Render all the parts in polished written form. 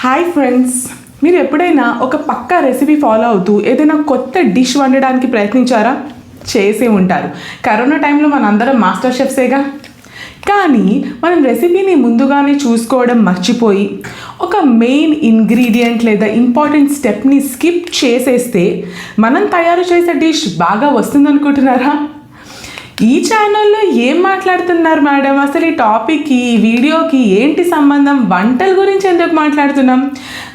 Hi friends, మీరు ఎప్పుడైనా ఒక పక్కా రెసిపీ ఫాలో అవుతూ ఏదైనా కొత్త డిష్ వండడానికి ప్రయత్నించారా? చేసే ఉంటారు. కరోనా టైంలో మనందరం మాస్టర్ షెఫ్సేగా. కానీ మనం రెసిపీని ముందుగానే చూసుకోవడం మర్చిపోయి ఒక మెయిన్ ఇంగ్రీడియంట్ లేదా ఇంపార్టెంట్ స్టెప్ని స్కిప్ చేసేస్తే మనం తయారు చేసే డిష్ బాగా వస్తుందనుకుంటున్నారా? ఈ ఛానల్లో ఏం మాట్లాడుతున్నారు మేడం? అసలు ఈ టాపిక్కి, ఈ వీడియోకి ఏంటి సంబంధం? వంటల గురించి ఎందుకు మాట్లాడుతున్నాం?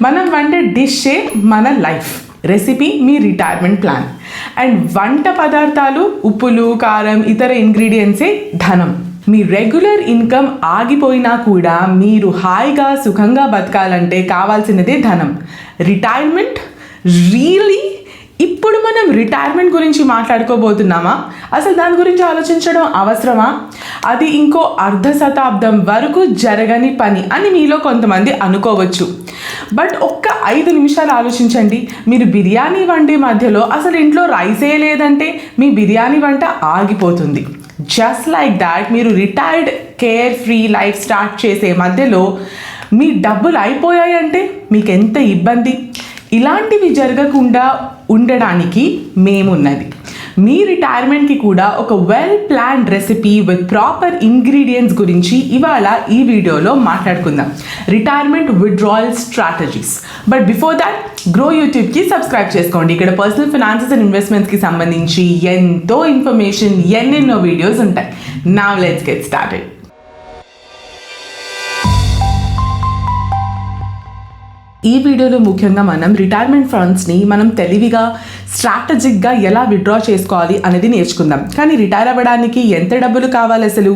మనం వండే డిషే మన life, recipe me retirement plan, and వంట పదార్థాలు, ఉప్పులు, కారం, ఇతర ఇంగ్రీడియంట్సే ధనం. మీ రెగ్యులర్ ఇన్కమ్ ఆగిపోయినా కూడా మీరు హాయిగా సుఖంగా బతకాలంటే కావాల్సినదే ధనం. Retirement really? ఇప్పుడు మనం రిటైర్మెంట్ గురించి మాట్లాడుకోబోతున్నామా? అసలు దాని గురించి ఆలోచించడం అవసరమా? అది ఇంకో అర్ధ శతాబ్దం వరకు జరగని పని అని మీలో కొంతమంది అనుకోవచ్చు. బట్ ఒక్క 5 నిమిషాలు ఆలోచించండి. మీరు బిర్యానీ వండే మధ్యలో అసలు ఇంట్లో రైసే లేదంటే మీ బిర్యానీ వంట ఆగిపోతుంది. జస్ట్ లైక్ దాట్, మీరు retired care free life start చేసే మధ్యలో మీ డబ్బులు అయిపోయాయంటే మీకు ఎంత ఇబ్బంది. ఇలాంటివి జరగకుండా ఉండడానికి మేమున్నది. మీ రిటైర్మెంట్కి కూడా ఒక well planned recipe with proper ingredients గురించి ఇవాళ ఈ వీడియోలో మాట్లాడుకుందాం. Retirement withdrawal strategies. But before that, Groww యూట్యూబ్కి సబ్స్క్రైబ్ చేసుకోండి. ఇక్కడ పర్సనల్ ఫైనాన్సెస్ అండ్ ఇన్వెస్ట్మెంట్స్కి సంబంధించి ఎంతో ఇన్ఫర్మేషన్, ఎన్నెన్నో వీడియోస్ ఉంటాయి. Now let's get started. ఈ వీడియోలో ముఖ్యంగా మనం రిటైర్మెంట్ ఫండ్స్ని మనం తెలివిగా, స్ట్రాటజిక్గా ఎలా విత్డ్రా చేసుకోవాలి అనేది నేర్చుకుందాం. కానీ రిటైర్ అవ్వడానికి ఎంత డబ్బులు కావాలి, అసలు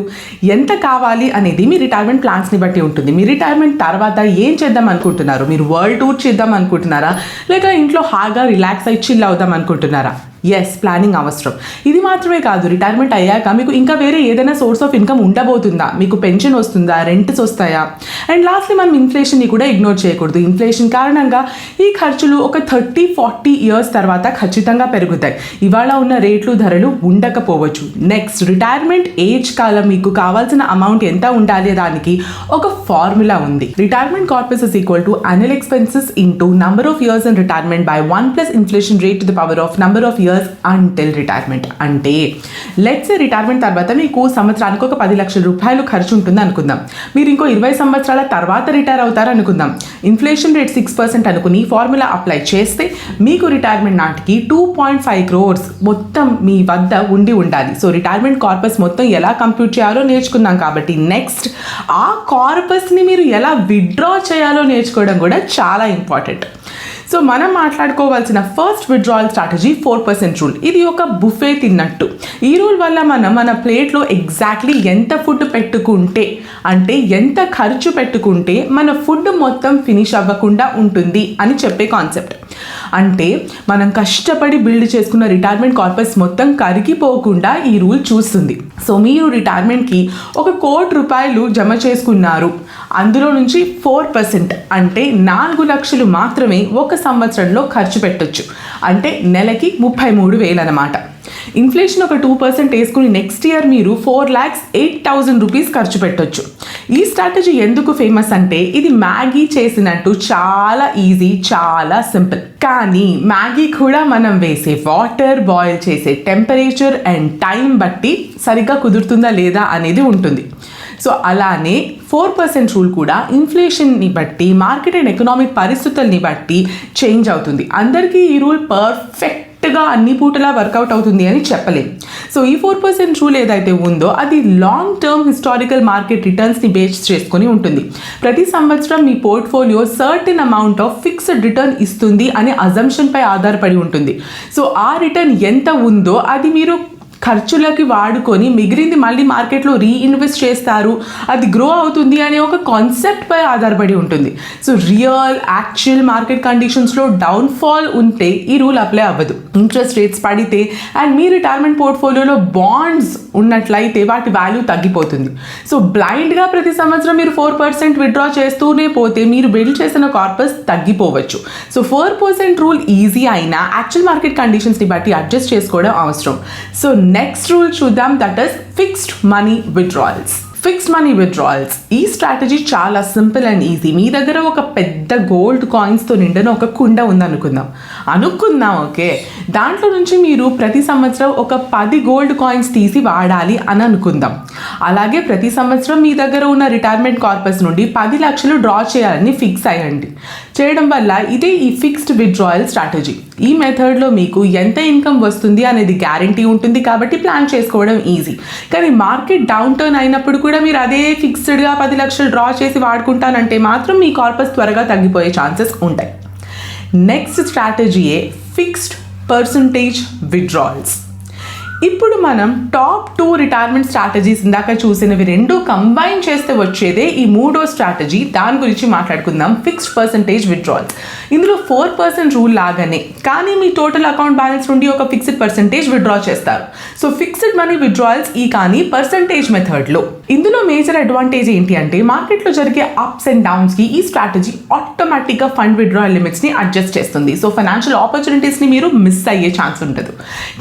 ఎంత కావాలి అనేది మీ రిటైర్మెంట్ ప్లాన్స్ని బట్టి ఉంటుంది. మీ రిటైర్మెంట్ తర్వాత ఏం చేద్దాం అనుకుంటున్నారు? మీరు వరల్డ్ టూర్ చేద్దాం అనుకుంటున్నారా, లేక ఇంట్లో హాయిగా రిలాక్స్ అయి చిల్ అవుదాం అనుకుంటున్నారా? ఎస్, ప్లానింగ్ అవసరం. ఇది మాత్రమే కాదు, రిటైర్మెంట్ అయ్యాక మీకు ఇంకా వేరే ఏదైనా సోర్స్ ఆఫ్ ఇన్కమ్ ఉండబోతుందా? మీకు పెన్షన్ వస్తుందా? రెంట్స్ వస్తాయా? అండ్ లాస్ట్లీ మనం ఇన్ఫ్లేషన్ని కూడా ఇగ్నోర్ చేయకూడదు. ఇన్ఫ్లేషన్ కారణంగా ఈ ఖర్చులు ఒక 30-40 ఇయర్స్ తర్వాత ఖచ్చితంగా పెరుగుతాయి. ఇవాళ ఉన్న రేట్లు, ధరలు ఉండకపోవచ్చు. నెక్స్ట్, రిటైర్మెంట్ ఏజ్ కాలం మీకు కావాల్సిన అమౌంట్ ఎంత ఉండాలి దానికి ఒక ఫార్ములా ఉంది. Retirement corpus is equal to annual expenses into number of years in retirement by 1 plus inflation rate to the power of number of years until retirement. అంటే let's retirement తర్వాత మీకు సంవత్సరానికి ఒక 10 లక్షల రూపాయలు ఖర్చు ఉంటుంది అనుకుందాం. మీరు ఇంకో 20 సంవత్సరాల తర్వాత రిటైర్ అవుతారు అనుకుందాం. ఇన్ఫ్లేషన్ రేట్ 6% అనుకుని ఫార్ములా అప్లై చేస్తే మీకు రిటైర్మెంట్ నాటికి 2.5 crores మొత్తం మీ వద్ద ఉండి ఉండాలి. సో రిటైర్మెంట్ కార్పస్ మొత్తం ఎలా కంప్యూట్ చేయాలో నేర్చుకున్నాం కాబట్టి నెక్స్ట్ ఆ కార్పస్ని మీరు ఎలా విత్డ్రా చేయాలో నేర్చుకోవడం కూడా చాలా ఇంపార్టెంట్. సో మనం మాట్లాడుకోవాల్సిన ఫస్ట్ విత్డ్రాయల్ స్ట్రాటజీ 4% రూల్. ఇది ఒక బుఫే తిన్నట్టు. ఈ రూల్ వల్ల మనం మన ప్లేట్లో ఎగ్జాక్ట్లీ ఎంత ఫుడ్ పెట్టుకుంటే, అంటే ఎంత ఖర్చు పెట్టుకుంటే మన ఫుడ్ మొత్తం ఫినిష్ అవ్వకుండా ఉంటుంది అని చెప్పే కాన్సెప్ట్. అంటే మనం కష్టపడి బిల్డ్ చేసుకున్న రిటైర్మెంట్ కార్పస్ మొత్తం కరిగిపోకుండా ఈ రూల్ చూస్తుంది. సో మీరు రిటైర్మెంట్కి 1 కోటి రూపాయలు జమ చేసుకున్నారు. అందులో నుంచి 4% అంటే 4 లక్షలు మాత్రమే ఒక సంవత్సరంలో ఖర్చు పెట్టొచ్చు. అంటే నెలకి 33,000 అన్నమాట. ఇన్ఫ్లేషన్ ఒక 2% వేసుకుని నెక్స్ట్ ఇయర్ మీరు 4,08,000 రూపీస్ ఖర్చు పెట్టొచ్చు. ఈ స్ట్రాటజీ ఎందుకు ఫేమస్ అంటే ఇది మ్యాగీ చేసినట్టు చాలా ఈజీ, చాలా సింపుల్. కానీ మ్యాగీ కూడా మనం వేసే వాటర్, బాయిల్ చేసే టెంపరేచర్ అండ్ టైం బట్టి సరిగ్గా కుదురుతుందా లేదా అనేది ఉంటుంది. సో అలానే 4% రూల్ కూడా ఇన్ఫ్లేషన్ని బట్టి, మార్కెట్ అండ్ ఎకనామిక్ పరిస్థితుల్ని బట్టి చేంజ్ అవుతుంది. అందరికీ ఈ రూల్ పర్ఫెక్ట్గా అన్ని పూటలా వర్కౌట్ అవుతుంది అని చెప్పలేం. సో ఈ 4% రూల్ ఏదైతే ఉందో అది లాంగ్ టర్మ్ హిస్టారికల్ మార్కెట్ రిటర్న్స్ని బేస్ చేసుకొని ఉంటుంది. ప్రతి సంవత్సరం మీ portfolio certain amount of fixed return ఇస్తుంది అనే అజంప్షన్పై ఆధారపడి ఉంటుంది. సో ఆ రిటర్న్ ఎంత ఉందో అది మీరు ఖర్చులకి వాడుకొని మిగిలింది మళ్ళీ మార్కెట్లో రీఇన్వెస్ట్ చేస్తారు, అది గ్రో అవుతుంది అనే ఒక కాన్సెప్ట్పై ఆధారపడి ఉంటుంది. సో రియల్ యాక్చువల్ మార్కెట్ కండిషన్స్లో డౌన్ఫాల్ ఉంటే ఈ రూల్ అప్లై అవ్వదు. ఇంట్రెస్ట్ రేట్స్ పడితే అండ్ మీ రిటైర్మెంట్ పోర్ట్ఫోలియోలో బాండ్స్ ఉన్నట్లయితే వాటి వాల్యూ తగ్గిపోతుంది. సో బ్లైండ్గా ప్రతి సంవత్సరం మీరు 4% విత్డ్రా చేస్తూనే పోతే మీరు బిల్డ్ చేసిన కార్పస్ తగ్గిపోవచ్చు. సో 4% రూల్ ఈజీ అయినా యాక్చువల్ మార్కెట్ కండిషన్స్ని బట్టి అడ్జస్ట్ చేసుకోవడం అవసరం. సో నెక్స్ట్ రూల్ చూద్దాం, that is fixed money withdrawals. Fixed money withdrawals. ఈ స్ట్రాటజీ చాలా సింపుల్ అండ్ ఈజీ. మీ దగ్గర ఒక పెద్ద గోల్డ్ కాయిన్స్తో నిండిన ఒక కుండ ఉందనుకుందాం. ఓకే, దాంట్లో నుంచి మీరు ప్రతి సంవత్సరం ఒక 10 గోల్డ్ కాయిన్స్ తీసి వాడాలి అని అనుకుందాం. అలాగే ప్రతి సంవత్సరం మీ దగ్గర ఉన్న రిటైర్మెంట్ కార్పస్ నుండి 10 లక్షలు డ్రా చేయాలని ఫిక్స్ అయ్యండి. చేయడం వల్ల ఇదే ఈ ఫిక్స్డ్ విత్డ్రాయల్ స్ట్రాటజీ. ఈ మెథడ్లో మీకు ఎంత ఇన్కమ్ వస్తుంది అనేది గ్యారంటీ ఉంటుంది కాబట్టి ప్లాన్ చేసుకోవడం ఈజీ. కానీ మార్కెట్ డౌన్ టర్న్ అయినప్పుడు కూడా మీరు అదే ఫిక్స్డ్గా 10 లక్షలు డ్రా చేసి వాడుకుంటానంటే మాత్రం మీ కార్పస్ త్వరగా తగ్గిపోయే ఛాన్సెస్ ఉంటాయి. నెక్స్ట్ స్ట్రాటజీయే ఫిక్స్డ్ పర్సంటేజ్ విత్డ్రాయల్స్. ఇప్పుడు మనం టాప్ 2 రిటైర్మెంట్ స్ట్రాటజీస్ ఇందాక చూసినవి రెండు కంబైన్ చేస్తే వచ్చేదే ఈ మూడో స్ట్రాటజీ. దాని గురించి మాట్లాడుకుందాం, ఫిక్స్డ్ పర్సంటేజ్ విత్డ్రాయల్స్. ఇందులో 4% రూల్ లాగానే కానీ మీ టోటల్ అకౌంట్ బ్యాలెన్స్ నుండి ఒక ఫిక్స్డ్ పర్సంటేజ్ విత్డ్రా చేస్తారు. సో ఫిక్స్డ్ మనీ విత్డ్రాయల్స్ ఈ కానీ పర్సంటేజ్ మెథడ్లో. ఇందులో మేజర్ అడ్వాంటేజ్ ఏంటి అంటే మార్కెట్లో జరిగే అప్స్ అండ్ డౌన్స్కి ఈ స్ట్రాటజీ ఆటోమేటిక్గా ఫండ్ విత్డ్రాయల్ లిమిట్స్ని అడ్జస్ట్ చేస్తుంది. సో ఫైనాన్షియల్ ఆపర్చునిటీస్ని మీరు మిస్ అయ్యే ఛాన్స్ ఉంటుంది.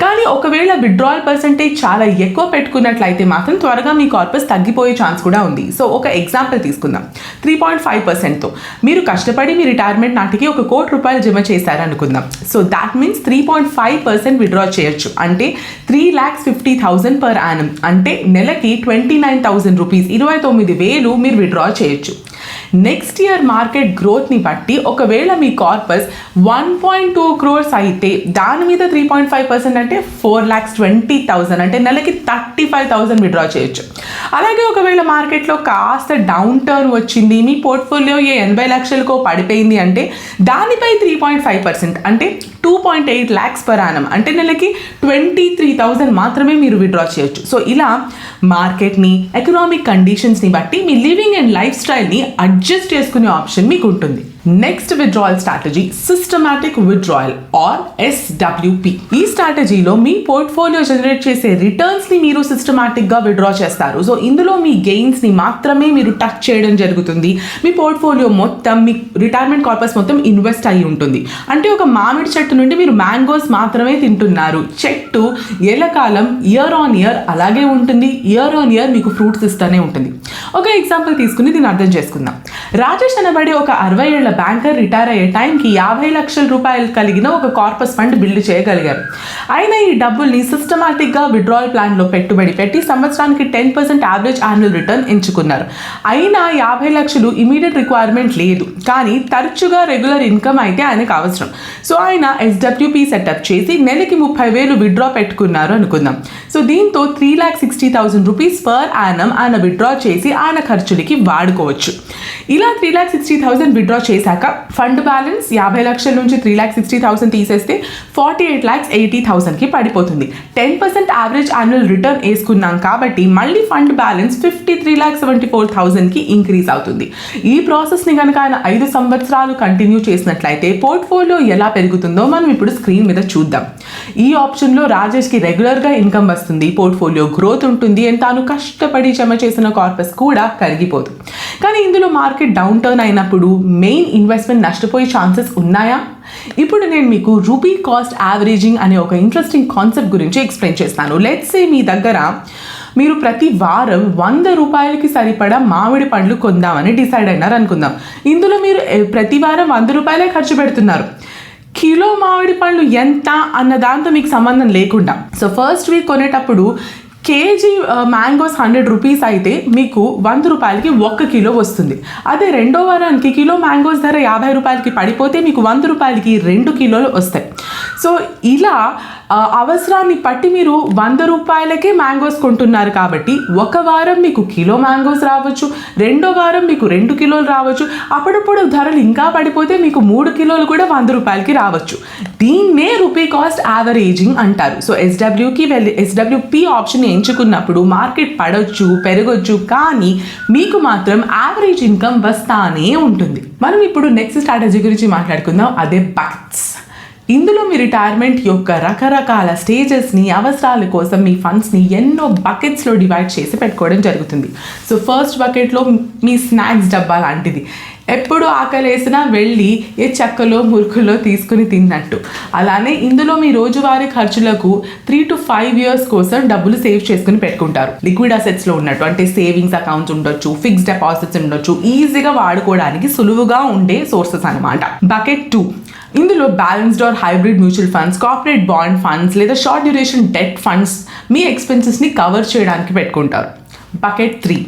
కానీ ఒకవేళ విత్డ్రాయల్ పర్సంటేజ్ చాలా ఎక్కువ పెట్టుకున్నట్లయితే మాత్రం త్వరగా మీ కార్పస్ తగ్గిపోయే ఛాన్స్ కూడా ఉంది. సో ఒక ఎగ్జాంపుల్ తీసుకుందాం. 3.5%తో మీరు కష్టపడి మీ రిటైర్మెంట్ నాటికి ఒక ₹1,00,00,000 జమ చేశారనుకుందాం. సో దాట్ మీన్స్ 3.5% విత్డ్రా చేయొచ్చు. అంటే 3,50,000 పర్ యానం, అంటే నెలకి 29,000 రూపీస్, 29,000 మీరు విత్డ్రా చేయొచ్చు. నెక్స్ట్ ఇయర్ మార్కెట్ గ్రోత్ని బట్టి ఒకవేళ మీ కార్పస్ 1.2 crores అయితే దాని మీద 3.5% అంటే 4,20,000, అంటే నెలకి 35,000 విత్డ్రా చేయొచ్చు. అలాగే ఒకవేళ మార్కెట్లో కాస్త డౌన్ టర్న్ వచ్చింది, మీ పోర్ట్ఫోలియో 80 లక్షలకో పడిపోయింది అంటే దానిపై 3.5% అంటే 2.8 lakhs per annum, అంటే నెలకి 23,000 మాత్రమే మీరు విత్డ్రా చేయొచ్చు. సో ఇలా మార్కెట్ని, ఎకనామిక్ కండిషన్స్ని బట్టి మీ లివింగ్ అండ్ లైఫ్ స్టైల్ని అడ్జస్ట్ చేసుకునే ఆప్షన్ మీకు ఉంటుంది. Next withdrawal strategy systematic withdrawal or SWP. ఈ స్ట్రాటజీలో మీ పోర్ట్ఫోలియో జనరేట్ చేసే రిటర్న్స్ని మీరు సిస్టమాటిక్గా విత్డ్రా చేస్తారు. సో ఇందులో మీ గెయిన్స్ని మాత్రమే మీరు టచ్ చేయడం జరుగుతుంది. మీ పోర్ట్ఫోలియో మొత్తం, మీ రిటైర్మెంట్ కార్పస్ మొత్తం ఇన్వెస్ట్ అయ్యి ఉంటుంది. అంటే ఒక మామిడి చెట్టు నుండి మీరు మ్యాంగోస్ మాత్రమే తింటున్నారు. చెట్టు ఎల్లకాలం ఇయర్ ఆన్ ఇయర్ అలాగే ఉంటుంది. ఇయర్ ఆన్ ఇయర్ మీకు ఫ్రూట్స్ ఇస్తూనే ఉంటుంది. ఒక ఎగ్జాంపుల్ తీసుకుని దీన్ని అర్థం చేసుకుందాం. రాజేష్ అనబడే ఒక 60 ఏళ్ల బ్యాంకర్ రిటైర్ అయ్యే టైంకి 50 లక్షల రూపాయలు కలిగిన ఒక కార్పస్ ఫండ్ బిల్డ్ చేయగలిగారు. అయినా ఈ డబ్బుల్ని సిస్టమాటిక్గా విత్డ్రాయల్ ప్లాన్లో పెట్టుబడి పెట్టి సంవత్సరానికి 10% యావరేజ్ యాన్యువల్ రిటర్న్ ఎంచుకున్నారు. అయినా 50 లక్షలు ఇమీడియట్ రిక్వైర్మెంట్ లేదు, కానీ తరచుగా రెగ్యులర్ ఇన్కమ్ అయితే ఆయనకు అవసరం. సో ఆయన SWP సెటప్ చేసి నెలకి 30,000 విత్డ్రా పెట్టుకున్నారు అనుకుందాం. సో దీంతో 3,60,000 రూపీస్ పర్ యానం ఆయన విత్డ్రా చేసి ఆయన ఖర్చులకి వాడుకోవచ్చు. ఇలా 3,60,000 విత్డ్రా చేశాక ఫండ్ బ్యాలెన్స్ 50 లక్షల నుంచి 3,60,000 తీసేస్తే 48,80,000కి పడిపోతుంది. 10% యావరేజ్ యాన్యువల్ రిటర్న్ వేసుకున్నాం కాబట్టి మళ్ళీ ఫండ్ బ్యాలెన్స్ 53,74,000కి ఇంక్రీజ్ అవుతుంది. ఈ ప్రాసెస్ని కనుక ఆయన 5 సంవత్సరాలు కంటిన్యూ చేసినట్లయితే పోర్ట్ఫోలియో ఎలా పెరుగుతుందో మనం ఇప్పుడు స్క్రీన్ మీద చూద్దాం. ఈ ఆప్షన్లో రాజేష్కి రెగ్యులర్గా ఇన్కమ్ వస్తుంది, పోర్ట్ఫోలియో గ్రోత్ ఉంటుంది, అండ్ తాను కష్టపడి జమ చేసిన కార్పస్ కూడా కరిగిపోదు. కానీ ఇందులో మార్కెట్ డౌన్ టర్న్ అయినప్పుడు మెయిన్ ఇన్వెస్ట్మెంట్ నష్టపోయే ఛాన్సెస్ ఉన్నాయా? ఇప్పుడు నేను మీకు రూపీ కాస్ట్ యావరేజింగ్ అనే ఒక ఇంట్రెస్టింగ్ కాన్సెప్ట్ గురించి ఎక్స్ప్లెయిన్ చేస్తాను. లెట్స్ సే మీ దగ్గర మీరు ప్రతి వారం 100 రూపాయలకి సరిపడా మామిడి పండ్లు కొందామని డిసైడ్ అయినారు అనుకుందాం. ఇందులో మీరు ప్రతి వారం 100 రూపాయలే ఖర్చు పెడుతున్నారు. కిలో మామిడి పండ్లు ఎంత అన్న దాంతో మీకు సంబంధం లేకుండా, సో ఫస్ట్ వీక్ కొనేటప్పుడు కేజీ మ్యాంగోస్ 100 రూపీస్ అయితే మీకు 100 రూపాయలకి 1 కిలో వస్తుంది. అదే రెండో వారానికి కిలో మ్యాంగోస్ ధర 50 రూపాయలకి పడిపోతే మీకు 100 రూపాయలకి 2 కిలోలు వస్తాయి. సో ఇలా అవసరాన్ని బట్టి మీరు 100 రూపాయలకే మ్యాంగోస్ కొంటున్నారు కాబట్టి ఒక వారం మీకు కిలో మ్యాంగోస్ రావచ్చు, రెండో వారం మీకు 2 కిలోలు రావచ్చు, అప్పుడప్పుడు ధరలు ఇంకా పడిపోతే మీకు 3 కిలోలు కూడా 100 రూపాయలకి రావచ్చు. దీన్నే రూపీ కాస్ట్ యావరేజింగ్ అంటారు. సో SWP ఆప్షన్ ఎంచుకున్నప్పుడు మార్కెట్ పడవచ్చు, పెరగొచ్చు, కానీ మీకు మాత్రం యావరేజ్ ఇన్కమ్ వస్తానే ఉంటుంది. మనం ఇప్పుడు నెక్స్ట్ స్ట్రాటజీ గురించి మాట్లాడుకుందాం, అదే బకెట్స్. ఇందులో మీ రిటైర్మెంట్ యొక్క రకరకాల స్టేజెస్ని, అవసరాల కోసం మీ ఫండ్స్ని ఎన్నో బకెట్స్లో డివైడ్ చేసి పెట్టుకోవడం జరుగుతుంది. సో ఫస్ట్ బకెట్లో మీ స్నాక్స్ డబ్బా లాంటిది. ఎప్పుడు ఆకలేసినా వెళ్ళి ఏ చెక్కలో మురుకులో తీసుకుని తిన్నట్టు. అలానే ఇందులో మీ రోజువారీ ఖర్చులకు 3 to 5 years కోసం డబ్బులు సేవ్ చేసుకుని పెట్టుకుంటారు. లిక్విడ్ అసెట్స్లో ఉన్నట్టు, అంటే సేవింగ్స్ అకౌంట్స్ ఉండొచ్చు, ఫిక్స్డ్ డిపాజిట్స్ ఉండొచ్చు, ఈజీగా వాడుకోవడానికి సులువుగా ఉండే సోర్సెస్ అనమాట. బకెట్ 2, ఇందులో balanced or hybrid mutual funds, corporate bond funds లేదా షార్ట్ డ్యూరేషన్ డెట్ ఫండ్స్ మీ ఎక్స్పెన్సెస్ని కవర్ చేయడానికి పెట్టుకుంటారు. Bucket 3,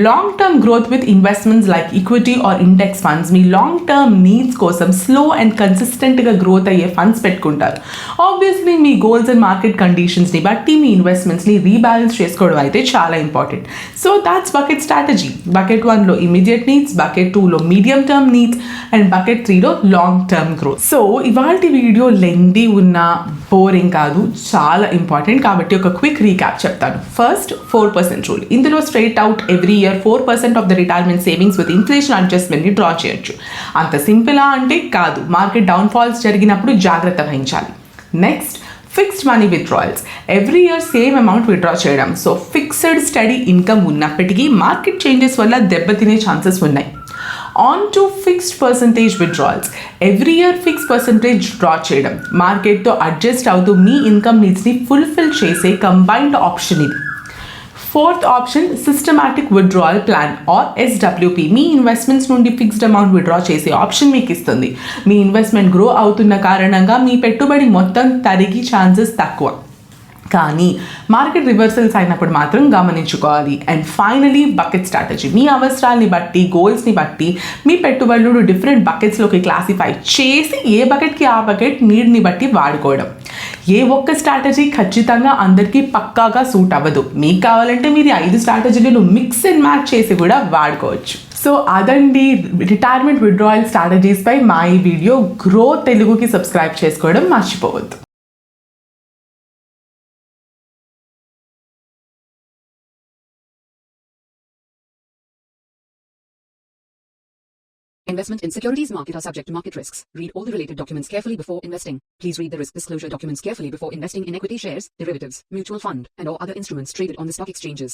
long term growth with investments like equity or index funds. మీ లాంగ్ టర్మ్ నీడ్స్ కోసం స్లో అండ్ కన్సిస్టెంట్గా గ్రోత్ అయ్యే ఫండ్స్ పెట్టుకుంటారు. ఆబ్వియస్లీ మీ గోల్స్ అండ్ మార్కెట్ కండిషన్స్ని బట్టి మీ ఇన్వెస్ట్మెంట్స్ని రీబ్యాలెన్స్ చేసుకోవడం అయితే చాలా important. So that's bucket strategy. Bucket 1లో ఇమీడియట్ నీడ్స్, బకెట్ 2లో medium term needs and bucket 3లో లాంగ్ టర్మ్ గ్రోత్. సో ఇవాళ వీడియో లెంగ్దీ ఉన్న బోరింగ్ కాదు, చాలా ఇంపార్టెంట్ కాబట్టి ఒక క్విక్ రీక్యాప్ చెప్తాను. First 4% rule. ఇందులో straight out every year 4% of the retirement savings with inflation అడ్జస్ట్మెంట్ని డ్రా చేయొచ్చు. అంత సింపులా అంటే కాదు, మార్కెట్ డౌన్ఫాల్స్ జరిగినప్పుడు జాగ్రత్త వహించాలి. Next fixed money withdrawals. Every year same amount withdraw చేయడం. సో ఫిక్స్డ్ స్టడీ ఇన్కమ్ ఉన్నప్పటికీ మార్కెట్ చేంజెస్ వల్ల దెబ్బతినే ఛాన్సెస్ ఉన్నాయి. On to fixed percentage withdrawals. Every year fix percentage draw చేయడం, మార్కెట్తో అడ్జస్ట్ అవుతూ మీ ఇన్కమ్ నీడ్స్ని ఫుల్ఫిల్ చేసే కంబైన్డ్ ఆప్షన్ ఇది. Fourth option systematic withdrawal plan or SWP. మీ ఇన్వెస్ట్మెంట్స్ నుండి ఫిక్స్డ్ అమౌంట్ విత్డ్రా చేసే ఆప్షన్ మీకు ఇస్తుంది. మీ ఇన్వెస్ట్మెంట్ గ్రో అవుతున్న కారణంగా మీ పెట్టుబడి మొత్తం తరిగి ఛాన్సెస్ తక్కువ, కానీ మార్కెట్ రివర్సల్స్ అయినప్పుడు మాత్రం గమనించుకోవాలి. And finally bucket strategy. మీ అవసరాలని బట్టి, గోల్స్ని బట్టి మీ పెట్టుబడులు డిఫరెంట్ బకెట్స్లోకి క్లాసిఫై చేసి ఏ బకెట్కి ఆ బకెట్ నీడ్ని బట్టి వాడుకోవడం. ఏ ఒక్క స్ట్రాటజీ ఖచ్చితంగా అందరికీ పక్కాగా సూట్ అవ్వదు. మీకు కావాలంటే మీరు 5 స్ట్రాటజీలను మిక్స్ అండ్ మ్యాచ్ చేసి కూడా వాడుకోవచ్చు. సో అదండి రిటైర్మెంట్ విత్డ్రాయల్ స్ట్రాటజీస్ పై మా ఈ వీడియో. గ్రో తెలుగుకి సబ్స్క్రైబ్ చేసుకోవడం మర్చిపోవద్దు. Investment in securities market are subject to market risks. Read all the related documents carefully before investing. Please read the risk disclosure documents carefully before investing in equity shares, derivatives, mutual fund, and or other instruments traded on the stock exchanges.